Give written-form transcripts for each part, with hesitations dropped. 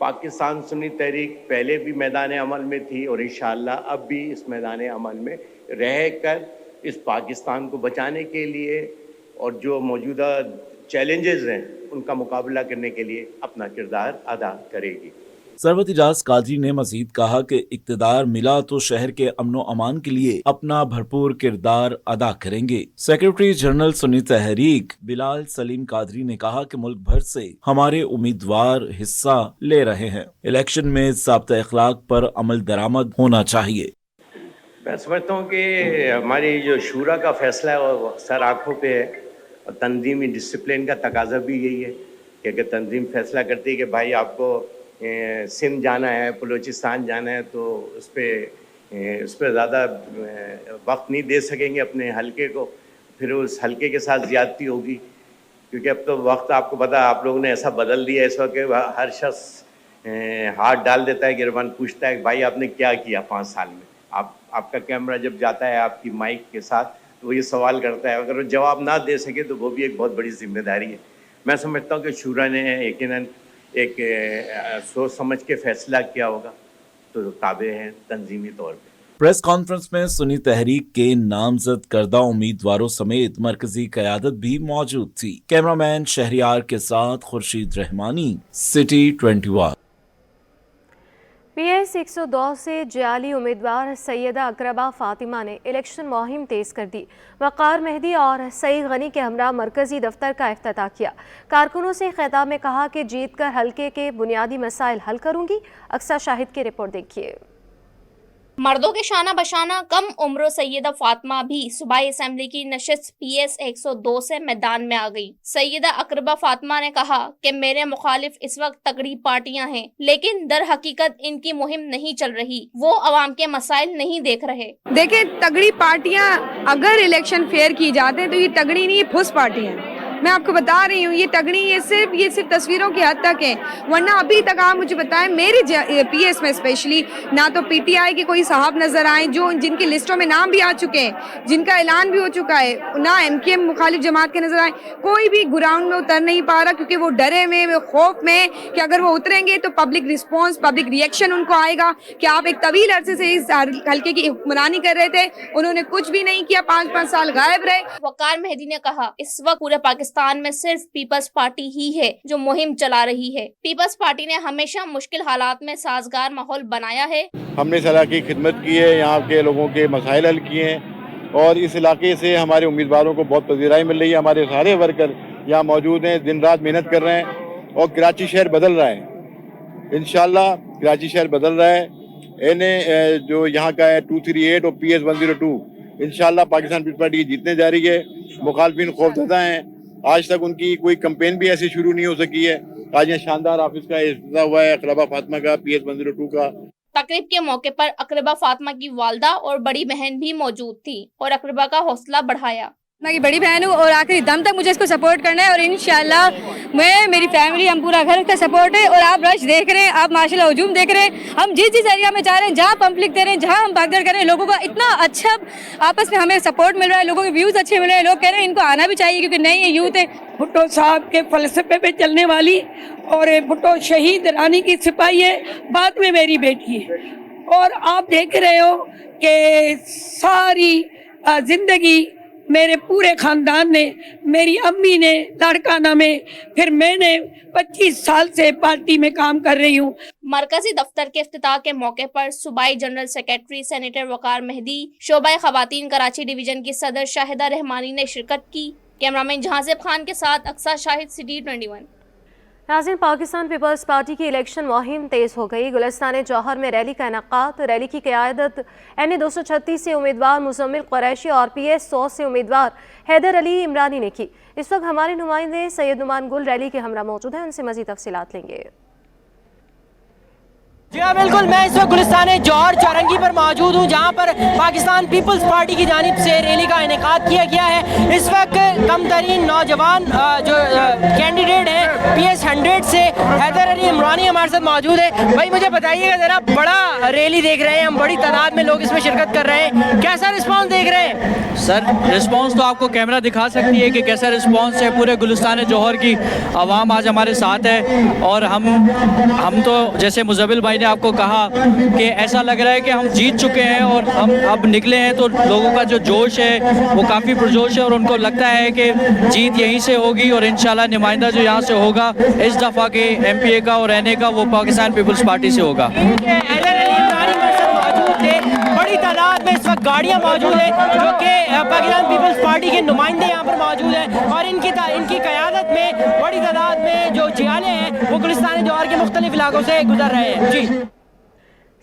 پاکستان سنی تحریک پہلے بھی میدان عمل میں تھی اور انشاءاللہ اب بھی اس میدان عمل میں رہ کر اس پاکستان کو بچانے کے لیے اور جو موجودہ چیلنجز ہیں ان کا مقابلہ کرنے کے لیے اپنا کردار ادا کرے گی۔ ثروت اجاز قادری نے مزید کہا کہ اقتدار ملا تو شہر کے امن و امان کے لیے اپنا بھرپور کردار ادا کریں گے۔ سیکرٹری جنرل سنی تحریک بلال سلیم قادری نے کہا کہ ملک بھر سے ہمارے امیدوار حصہ لے رہے ہیں، الیکشن میں ضابطہ اخلاق پر عمل درآمد ہونا چاہیے۔ میں سمجھتا ہوں کہ ہماری جو شورا کا فیصلہ ہے وہ سر آنکھوں پہ ہے، اور تنظیمی ڈسپلن کا تقاضا بھی یہی ہے کہ اگر تنظیم فیصلہ کرتی ہے کہ بھائی آپ کو سندھ جانا ہے، بلوچستان جانا ہے، تو اس پہ زیادہ وقت نہیں دے سکیں گے اپنے حلقے کو، پھر اس حلقے کے ساتھ زیادتی ہوگی، کیونکہ اب تو وقت آپ کو پتا آپ لوگوں نے ایسا بدل دیا اس وقت کہ ہر شخص ہاتھ ڈال دیتا ہے گربان، پوچھتا ہے کہ بھائی آپ نے کیا کیا 5 سال میں۔ آپ کا کیمرہ جب جاتا ہے آپ کی مائک کے ساتھ تو وہ یہ سوال کرتا ہے، اگر وہ جواب نہ دے سکے تو وہ بھی ایک بہت بڑی ذمہ داری ہے۔ میں سمجھتا ہوں کہ شورا نے یقیناً ایک سوچ سمجھ کے فیصلہ کیا ہوگا، تو تابع ہیں تنظیمی طور پہ۔ پریس کانفرنس میں سنی تحریک کے نامزد کردہ امیدواروں سمیت مرکزی قیادت بھی موجود تھی۔ کیمرہ مین شہریار کے ساتھ خورشید رحمانی، سٹی 21۔ PS 102 سے جعلی امیدوار سیدہ اقربا فاطمہ نے الیکشن مہم تیز کر دی۔ وقار مہدی اور سعید غنی کے ہمراہ مرکزی دفتر کا افتتاح کیا۔ کارکنوں سے خطاب میں کہا کہ جیت کر حلقے کے بنیادی مسائل حل کروں گی۔ اقصیٰ شاہد کی رپورٹ دیکھیے۔ مردوں کے شانہ بشانہ کم عمر سیدہ فاطمہ بھی صوبائی اسمبلی کی نشست PS 102 سے میدان میں آ گئی۔ سیدہ اقربا فاطمہ نے کہا کہ میرے مخالف اس وقت تگڑی پارٹیاں ہیں، لیکن در حقیقت ان کی مہم نہیں چل رہی، وہ عوام کے مسائل نہیں دیکھ رہے۔ دیکھیں، تگڑی پارٹیاں اگر الیکشن فیئر کی جاتے ہیں تو یہ تگڑی نہیں، یہ پھس پارٹیاں ہیں۔ میں آپ کو بتا رہی ہوں، یہ تگڑی یہ صرف تصویروں کی حد تک ہیں، ورنہ ابھی تک آپ مجھے بتائیں میری PS میں اسپیشلی نہ تو PTI کے کوئی صاحب نظر آئیں جن کی لسٹوں میں نام بھی آ چکے ہیں، جن کا اعلان بھی ہو چکا ہے، نہ MKM مخالف جماعت کے نظر آئیں، کوئی بھی گراؤنڈ میں اتر نہیں پا رہا، کیونکہ وہ ڈرے میں، خوف میں کہ اگر وہ اتریں گے تو پبلک رسپانس، پبلک ریئیکشن ان کو آئے گا کہ آپ ایک طویل عرصے سے اس حلقے کی حکمرانی کر رہے تھے، انہوں نے کچھ بھی نہیں کیا، 5 سال غائب رہے۔ وقار مہدی نے کہا اس وقت پورے پاکستان میں صرف پیپلز پارٹی ہی ہے جو مہم چلا رہی ہے۔ پیپلز پارٹی نے ہمیشہ مشکل حالات میں سازگار ماحول بنایا ہے۔ ہم نے اس علاقے کی خدمت کی ہے، یہاں کے لوگوں کے مسائل حل کیے ہیں، اور اس علاقے سے ہمارے امیدواروں کو بہت پذیرائی مل رہی ہے۔ ہمارے سارے ورکر یہاں موجود ہیں، دن رات محنت کر رہے ہیں، اور کراچی شہر بدل رہا ہے انشاءاللہ۔ کراچی شہر بدل رہا ہے، جو یہاں کا ہے 238 اور PS 102 انشاءاللہ پاکستان پیپلز پارٹی جیتنے جا رہی ہے۔ مخالفین خوفزدہ ہیں، آج تک ان کی کوئی کمپین بھی ایسی شروع نہیں ہو سکی ہے۔ آج یہاں شاندار آفس کا افتتاح ہوا ہے اقربا فاطمہ کا، PS 102 کا۔ تقریب کے موقع پر اقربا فاطمہ کی والدہ اور بڑی بہن بھی موجود تھی اور اقربا کا حوصلہ بڑھایا۔ میں کی بڑی بہن ہوں اور آخری دم تک مجھے اس کو سپورٹ کرنا ہے، اور انشاءاللہ میں، میری فیملی، ہم پورا گھر کا سپورٹ ہے۔ اور آپ رش دیکھ رہے ہیں، آپ ماشاءاللہ ہجوم دیکھ رہے ہیں، ہم جس ایریا میں جا رہے ہیں، جہاں پمپ لکھ دے رہے ہیں، جہاں ہم بھگدڑ کر رہے ہیں، لوگوں کا اتنا اچھا آپس میں ہمیں سپورٹ مل رہا ہے، لوگوں کے ویوز اچھے مل رہے ہیں، لوگ کہہ رہے ہیں ان کو آنا بھی چاہیے کیونکہ نئی یوتھ ہے۔ بھٹو صاحب کے فلسفے پہ چلنے والی، اور بھٹو شہید رانی کی سپاہی ہے، بعد میں میری بیٹی ہے، اور آپ دیکھ رہے ہو کہ ساری زندگی میرے پورے خاندان نے، میری امی نے لاڑکانہ میں، پھر میں نے 25 سال سے پارٹی میں کام کر رہی ہوں۔ مرکزی دفتر کے افتتاح کے موقع پر صوبائی جنرل سیکرٹری سینیٹر وقار مہدی، شعبہ خواتین کراچی ڈویژن کی صدر شاہدہ رحمانی نے شرکت کی۔ کیمرامین جہازب خان کے ساتھ اقصیٰ شاہد، سٹی 21۔ ناظرین، پاکستان پیپلز پارٹی کی الیکشن مہم تیز ہو گئی۔ گلستان جوہر میں ریلی کا انعقاد۔ ریلی کی قیادت NA 236 سے امیدوار مزمل قریشی اور PS 100 سے امیدوار حیدر علی عمرانی نے کی۔ اس وقت ہمارے نمائندے سید نعمان گل ریلی کے ہمراہ موجود ہیں، ان سے مزید تفصیلات لیں گے۔ جی ہاں بالکل، میں اس وقت گلستان جوہر چورنگی پر موجود ہوں جہاں پر پاکستان پیپلز پارٹی کی جانب سے ریلی کا انعقاد کیا گیا ہے. اس وقت کم ترین نوجوان جو کینڈیڈیٹ ہیں PS 100 سے حیدر علی عمرانی ہمارے ساتھ موجود ہے. بھائی مجھے بتائیے گا ذرا، بڑا ریلی دیکھ رہے ہیں ہم، بڑی تعداد میں لوگ اس میں شرکت کر رہے ہیں، کیسا رسپانس دیکھ رہے ہیں؟ سر رسپانس تو آپ کو کیمرہ دکھا سکتی ہے کہ کیسا رسپانس ہے. پورے گلستان جوہر کی عوام آج ہمارے ساتھ ہے اور ہم تو جیسے مزبل بھائی نے آپ کو کہا کہ ایسا لگ رہا ہے کہ ہم جیت چکے ہیں اور ہم اب نکلے ہیں، تو لوگوں کا جو جوش ہے وہ کافی پرجوش ہے اور ان کو لگتا ہے کہ جیت یہیں سے ہوگی اور انشاءاللہ نمائندہ جو یہاں سے ہوگا اس دفعہ کے MP کا اور NA کا وہ پاکستان پیپلز پارٹی سے ہوگا. بڑی تعداد میں اس وقت گاڑیاں موجود ہیں جو کہ پاکستان پیپلز پارٹی کے نمائندے یہاں پر موجود ہیں اور ان کی قیادت میں بڑی تعداد میں جو جیالے ہیں وہ گلستان جوہر کے مختلف علاقوں سے گزر رہے ہیں. جی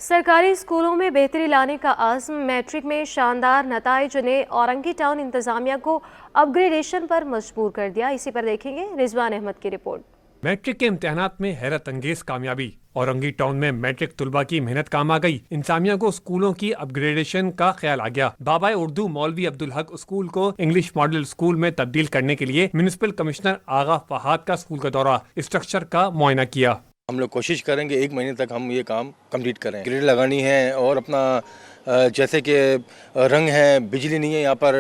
سرکاری اسکولوں میں بہتری لانے کا عزم، میٹرک میں شاندار نتائج نے اورنگی ٹاؤن انتظامیہ کو اپ گریڈیشن پر مجبور کر دیا. اسی پر دیکھیں گے رضوان احمد کی رپورٹ. میٹرک کے امتحانات میں حیرت انگیز کامیابی، اورنگی ٹاؤن میں میٹرک طلبہ کی محنت کام آ گئی. انتظامیہ کو اسکولوں کی اپ گریڈیشن کا خیال آ گیا. بابائے اردو مولوی عبدالحق اسکول کو انگلش ماڈل اسکول میں تبدیل کرنے کے لیے میونسپل کمشنر آغا فہد کا اسکول کا دورہ، اسٹرکچر کا معائنہ کیا. ہم لوگ کوشش کریں گے 1 مہینے تک ہم یہ کام کمپلیٹ کریں. گریڈ لگانی ہے اور اپنا جیسے کہ رنگ ہے، بجلی نہیں ہے یہاں پر،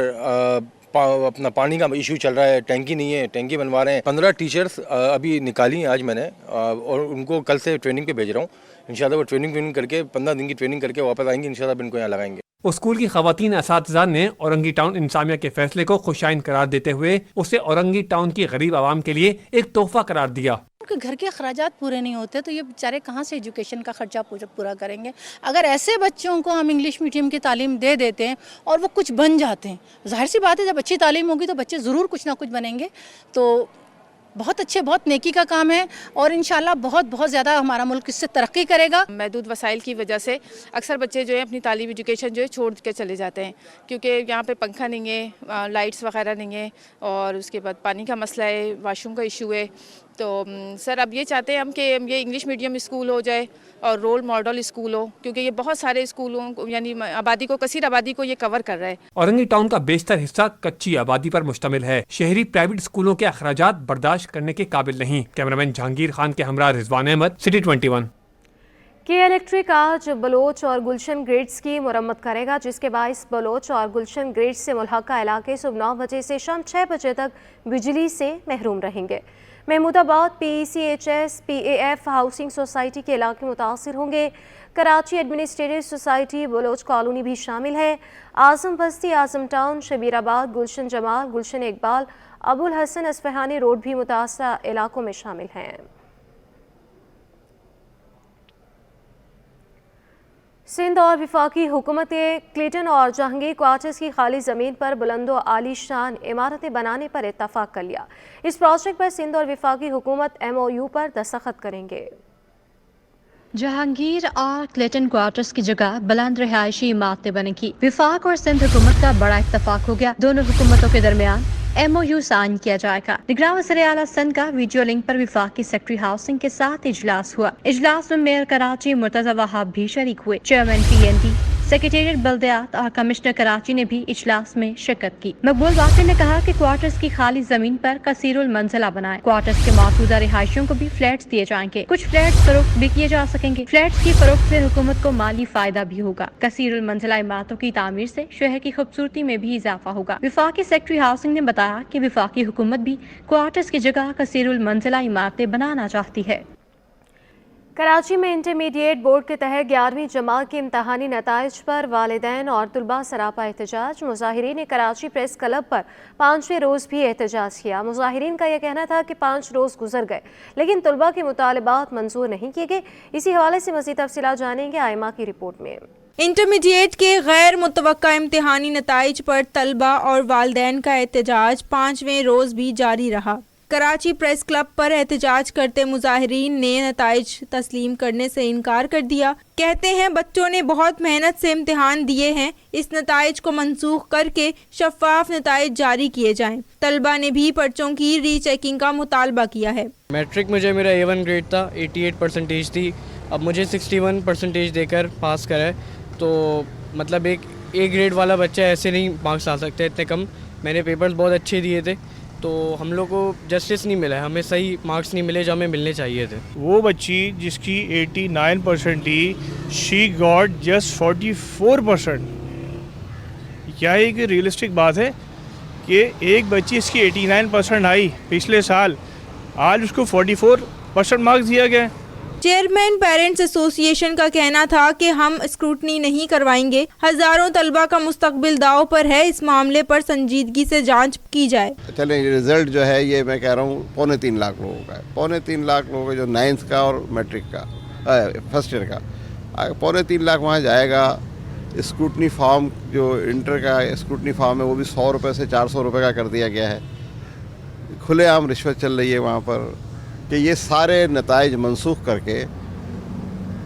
اپنا پانی کا ایشو چل رہا ہے، ٹینکی نہیں ہے، ٹینکی بنوا رہے ہیں. 15 ٹیچرز ابھی نکالی ہیں آج میں نے اور ان کو کل سے ٹریننگ پہ بھیج رہا ہوں. انشاءاللہ وہ ٹریننگ کر کے 15 دن کی ٹریننگ کر کے واپس آئیں گے. انشاءاللہ ان کو یہاں لگائیں گے. اسکول کی خواتین اساتذہ نے اورنگی ٹاؤن انتظامیہ کے فیصلے کو خوشائن قرار دیتے ہوئے اسے اورنگی ٹاؤن کی غریب عوام کے لیے ایک تحفہ قرار دیا. گھر کے اخراجات پورے نہیں ہوتے تو یہ بیچارے کہاں سے ایجوکیشن کا خرچہ پورا کریں گے. اگر ایسے بچوں کو ہم انگلش میڈیم کی تعلیم دے دیتے ہیں اور وہ کچھ بن جاتے ہیں، ظاہر سی بات ہے جب اچھی تعلیم ہوگی تو بچے ضرور کچھ نہ کچھ بنیں گے. تو بہت اچھے، بہت نیکی کا کام ہے اور انشاءاللہ بہت زیادہ ہمارا ملک اس سے ترقی کرے گا. محدود وسائل کی وجہ سے اکثر بچے جو ہے اپنی تعلیم ایجوکیشن جو ہے چھوڑ کے چلے جاتے ہیں کیونکہ یہاں پہ پنکھا نہیں ہے، لائٹس وغیرہ نہیں ہے اور اس کے بعد پانی کا مسئلہ ہے، واش روم کا ایشو ہے. تو سر اب یہ چاہتے ہیں ہم کہ یہ انگلش میڈیم اسکول ہو جائے اور رول ماڈل اسکول ہو کیونکہ یہ بہت سارے اسکولوں یعنی آبادی کو، کثیر آبادی کو یہ کور کر رہا ہے. اورنگی ٹاؤن کا بیشتر حصہ کچی آبادی پر مشتمل ہے. شہری پرائیویٹ اسکولوں کے اخراجات برداشت کرنے کے قابل نہیں. کیمرامین جہانگیر خان کے ہمراہ رضوان احمد، سٹی 21. کے الیکٹرک آج بلوچ اور گلشن گریڈز کی مرمت کرے گا جس کے باعث بلوچ اور گلشن گریڈز سے ملحقہ علاقے صبح 9 بجے سے شام 6 بجے تک بجلی سے محروم رہیں گے. محمود آباد PECHS PAF ہاؤسنگ سوسائٹی کے علاقے متاثر ہوں گے. Karachi administrative society Baloch colony بھی شامل ہے. اعظم بستی، اعظم ٹاؤن، شبیر آباد، گلشن جمال، گلشن اقبال، ابو الحسن اصفہانی روڈ بھی متاثرہ علاقوں میں شامل ہیں. سندھ اور وفاقی حکومتیں کلیٹن اور جہانگیر کوارٹرز کی خالی زمین پر بلند و عالی شان عمارتیں بنانے پر اتفاق کر لیا. اس پروجیکٹ پر سندھ اور وفاقی حکومت MOU پر دستخط کریں گے. جہانگیر اور کلیٹن کوارٹرز کی جگہ بلند رہائشی عمارتیں بنے گی. وفاق اور سندھ حکومت کا بڑا اتفاق ہو گیا. دونوں حکومتوں کے درمیان MOU سائن کیا جائے گا. نگراں وزیر اعلیٰ سندھ کا ویڈیو لنک پر وفاقی سیکرٹری ہاؤسنگ کے ساتھ اجلاس ہوا. اجلاس میں میئر کراچی مرتضی وہاب بھی شریک ہوئے. چیئرمین PND، سیکریٹریٹ بلدیات اور کمشنر کراچی نے بھی اجلاس میں شرکت کی. مقبول واقع نے کہا کہ کوارٹرز کی خالی زمین پر کثیر المنزلہ بنائیں. کوارٹرز کے موجودہ رہائشیوں کو بھی فلیٹس دیے جائیں گے. کچھ فلیٹس فروخت بھی کیے جا سکیں گے. فلیٹس کی فروخت سے حکومت کو مالی فائدہ بھی ہوگا. کثیر المنزلہ عمارتوں کی تعمیر سے شہر کی خوبصورتی میں بھی اضافہ ہوگا. وفاقی سیکرٹری ہاؤسنگ نے بتایا کہ وفاقی حکومت بھی کوارٹرز کی جگہ کثیر المنزلہ عمارتیں بنانا چاہتی ہے. کراچی میں انٹرمیڈیٹ بورڈ کے تحت 11ویں جماعت کے امتحانی نتائج پر والدین اور طلباء سراپا احتجاج. مظاہرین نے کراچی پریس کلب پر 5ویں روز بھی احتجاج کیا. مظاہرین کا یہ کہنا تھا کہ 5 روز گزر گئے لیکن طلباء کے مطالبات منظور نہیں کیے گئے. اسی حوالے سے مزید تفصیلات جانیں گے آئمہ کی رپورٹ میں. انٹرمیڈیٹ کے غیر متوقع امتحانی نتائج پر طلباء اور والدین کا احتجاج 5ویں روز بھی جاری رہا. کراچی پریس کلب پر احتجاج کرتے مظاہرین نے نتائج تسلیم کرنے سے انکار کر دیا. کہتے ہیں بچوں نے بہت محنت سے امتحان دیے ہیں، اس نتائج کو منسوخ کر کے شفاف نتائج جاری کیے جائیں. طلباء نے بھی پرچوں کی ری چیکنگ کا مطالبہ کیا ہے. میٹرک مجھے میرا A1 گریڈ تھا، 88% تھی. اب مجھے 61% دے کر پاس کرا ہے، تو مطلب ایک اے گریڈ والا بچہ ایسے نہیں مارکس لا سکتے اتنے کم. میں نے پیپرز بہت اچھے دیے تھے، تو ہم لوگ کو جسٹس نہیں ملا ہے، ہمیں صحیح مارکس نہیں ملے جو ہمیں ملنے چاہیے تھے. وہ بچی جس کی 89% تھی، شی گاٹ جسٹ 44%. کیا ایک ریئلسٹک بات ہے کہ ایک بچی اس کی 89% آئی پچھلے سال، آج اس کو 44% مارکس دیا گیا. چیئرمین پیرنٹس ایسوسی ایشن کا کہنا تھا کہ ہم اسکروٹنی نہیں کروائیں گے، ہزاروں طلبہ کا مستقبل داؤ پر ہے، اس معاملے پر سنجیدگی سے جانچ کی جائے. چلیں رزلٹ جو ہے یہ میں کہہ رہا ہوں 3.25 لاکھ لوگوں کا ہے، 3.25 لاکھ لوگوں کا جو 9th کا اور میٹرک کا فرسٹ ایئر کا، 3.25 لاکھ وہاں جائے گا. اسکروٹنی فارم جو انٹر کا اسکروٹنی فارم ہے وہ بھی 100 روپے سے 400 روپے کا کر دیا گیا ہے. کھلے عام رشوت چل رہی ہے وہاں پر کہ یہ سارے نتائج منسوخ کر کے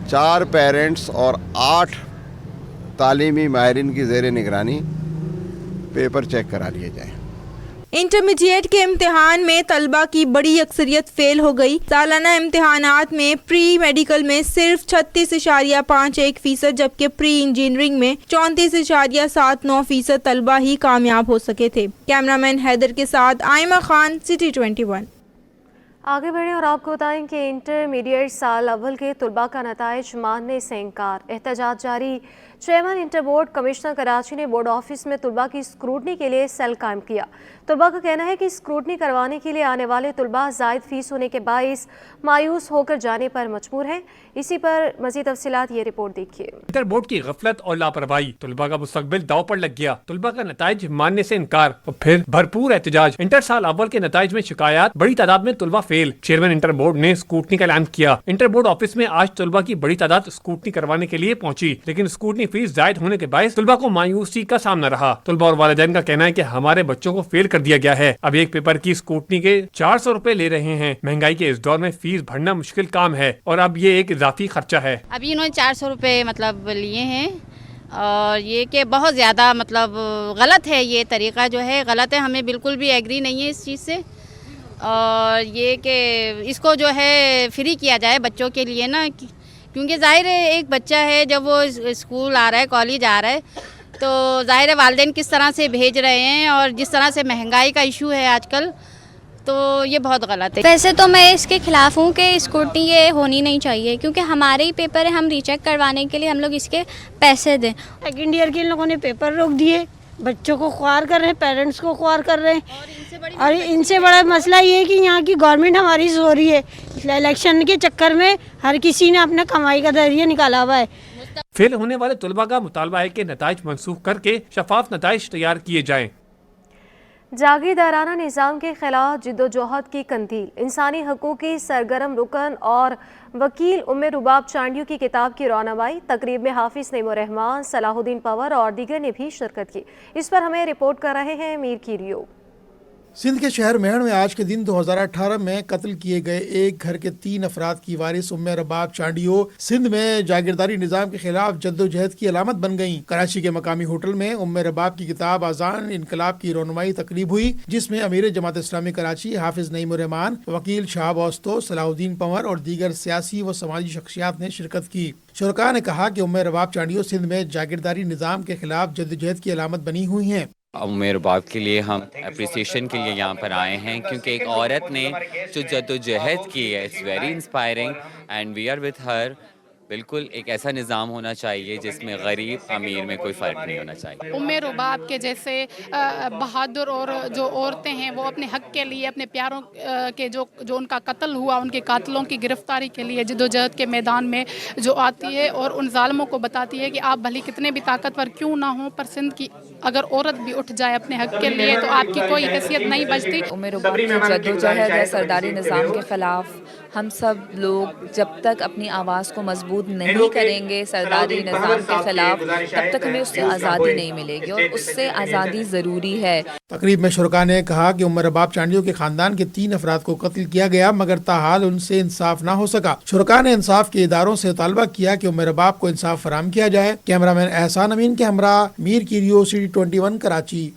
4 پیرنٹس اور 8 تعلیمی ماہرین کی زیر نگرانی پیپر چیک کرا لیے جائیں. انٹرمیڈیٹ کے امتحان میں طلبہ کی بڑی اکثریت فیل ہو گئی. سالانہ امتحانات میں پری میڈیکل میں صرف 36.51% جبکہ پری انجینئرنگ میں 34.79% طلبہ ہی کامیاب ہو سکے تھے. کیمرامین حیدر کے ساتھ آئمہ خان، سٹی 21. آگے بڑھیں اور آپ کو بتائیں کہ انٹرمیڈیٹ سال اول کے طلباء کا نتائج ماننے سے انکار، احتجاج جاری. Chairman inter board commissioner Karachi نے بورڈ آفس میں طلباء کی اسکروٹنی کے لیے سیل قائم کیا. طلباء کا کہنا ہے کہ اسکروٹنی کروانے کے لیے آنے والے طلباء زائد فیس ہونے کے باعث مایوس ہو کر جانے پر مجبور ہیں. اسی پر مزید تفصیلات یہ رپورٹ دیکھیے. انٹر بورڈ کی غفلت اور لاپرواہی، طلباء کا مستقبل داؤ پر لگ گیا. طلباء کا نتائج ماننے سے انکار اور پھر بھرپور احتجاج. انٹر سال اول کے نتائج میں شکایات، بڑی تعداد میں طلباء فیل. چیئرمین انٹر بورڈ نے اسکروٹنی کا اعلان کیا. انٹر بورڈ آفس میں آج طلباء کی بڑی تعداد اسکروٹنی کروانے کے لیے پہنچی، لیکن اسکروٹنی فیس زائد ہونے کے باعث طلباء کو مایوسی کا سامنا رہا. طلباء اور والدین کا کہنا ہے کہ ہمارے بچوں کو فیل کر دیا گیا ہے. اب ایک پیپر کی اسکروٹنی کے 400 روپے لے رہے ہیں. مہنگائی کے اس دور میں فیس بھرنا مشکل کام ہے اور اب یہ ایک اضافی خرچہ ہے. ابھی انہوں نے 400 روپے مطلب لیے ہیں، اور یہ کہ بہت زیادہ مطلب غلط ہے، یہ طریقہ جو ہے غلط ہے. ہمیں بالکل بھی ایگری نہیں ہے اس چیز سے، اور یہ کہ اس کو جو ہے فری کیا جائے بچوں کے لیے نا، کیونکہ ظاہر ہے ایک بچہ ہے جب وہ اسکول آ رہا ہے، کالج آ رہا ہے، تو ظاہر ہے والدین کس طرح سے بھیج رہے ہیں، اور جس طرح سے مہنگائی کا ایشو ہے آج کل، تو یہ بہت غلط ہے. ویسے تو میں اس کے خلاف ہوں کہ اسکروٹنی یہ ہونی نہیں چاہیے، کیونکہ ہمارے ہی پیپر ہے، ہم ری چیک کروانے کے لیے ہم لوگ اس کے پیسے دیں. سیکنڈ ایئر کے لوگوں نے پیپر روک دیے، بچوں کو خوار کر رہے ہیں، پیرنٹس کو خوار کر رہے ہیں، اور ان سے بڑا مسئلہ یہ ہے کہ یہاں کی گورنمنٹ ہماری سو رہی ہے. الیکشن کے چکر میں ہر کسی نے اپنا کمائی کا ذریعہ نکالا ہوا ہے. فیل ہونے والے طلباء کا مطالبہ ہے کہ نتائج منسوخ کر کے شفاف نتائج تیار کیے جائیں. جاگیردارانہ نظام کے خلاف جدوجہد کی قندیل، انسانی حقوق کی سرگرم رکن اور وکیل ام رباب چانڈیو کی کتاب کی رونمائی. تقریب میں حافظ نعیم الرحمان، صلاح الدین پنور اور دیگر نے بھی شرکت کی. اس پر ہمیں رپورٹ کر رہے ہیں میر کیریو. سندھ کے شہر مہر میں آج کے دن 2018 میں قتل کیے گئے ایک گھر کے 3 افراد کی وارث ام رباب چانڈیو سندھ میں جاگیرداری نظام کے خلاف جدوجہد کی علامت بن گئیں. کراچی کے مقامی ہوٹل میں ام رباب کی کتاب آذان انقلاب کی رونمائی تقریب ہوئی، جس میں امیر جماعت اسلامی کراچی حافظ نعیم الرحمان، وکیل شہاب اوستو، صلاح الدین پنور اور دیگر سیاسی و سماجی شخصیات نے شرکت کی. شرکاء نے کہا کہ ام رباب چانڈیو سندھ میں جاگیرداری نظام کے خلاف جدوجہد کی علامت بنی ہوئی ہیں. ام رباب کے لیے ہم اپریسیشن کے لیے یہاں پر آئے ہیں، کیونکہ ایک عورت نے جو جدوجہد کی ہے، it's very inspiring and we are with her. بالکل ایک ایسا نظام ہونا چاہیے جس میں غریب امیر میں کوئی فرق نہیں ہونا چاہیے. ام رباب کے جیسے بہادر اور جو عورتیں ہیں وہ اپنے حق کے لیے، اپنے پیاروں کے جو ان کا قتل ہوا، ان کے قاتلوں کی گرفتاری کے لیے جدوجہد کے میدان میں جو آتی ہے اور ان ظالموں کو بتاتی ہے کہ آپ بھلی کتنے بھی طاقتور کیوں نہ ہوں، پر سندھ کی اگر عورت بھی اٹھ جائے اپنے حق کے لیے تو آپ کی کوئی حیثیت نہیں بچتی. ام رباب کی جدوجہد ہے سرداری نظام کے خلاف. ہم سب لوگ جب تک اپنی آواز کو مضبوط نہیں کریں گے سرداری نظام کے خلاف، تب تک ہمیں اس سے آزادی نہیں ملے گی، اور اس سے آزادی ضروری ہے. تقریب میں شرکاء نے کہا کہ ام رباب چانڈیو کے خاندان کے 3 افراد کو قتل کیا گیا، مگر تاحال ان سے انصاف نہ ہو سکا. شرکاء نے انصاف کے اداروں سے مطالبہ کیا کہ ام رباب کو انصاف فراہم کیا جائے. کیمرہ مین احسان امین کے ہمراہ میر کیریو، سٹی 21 کراچی.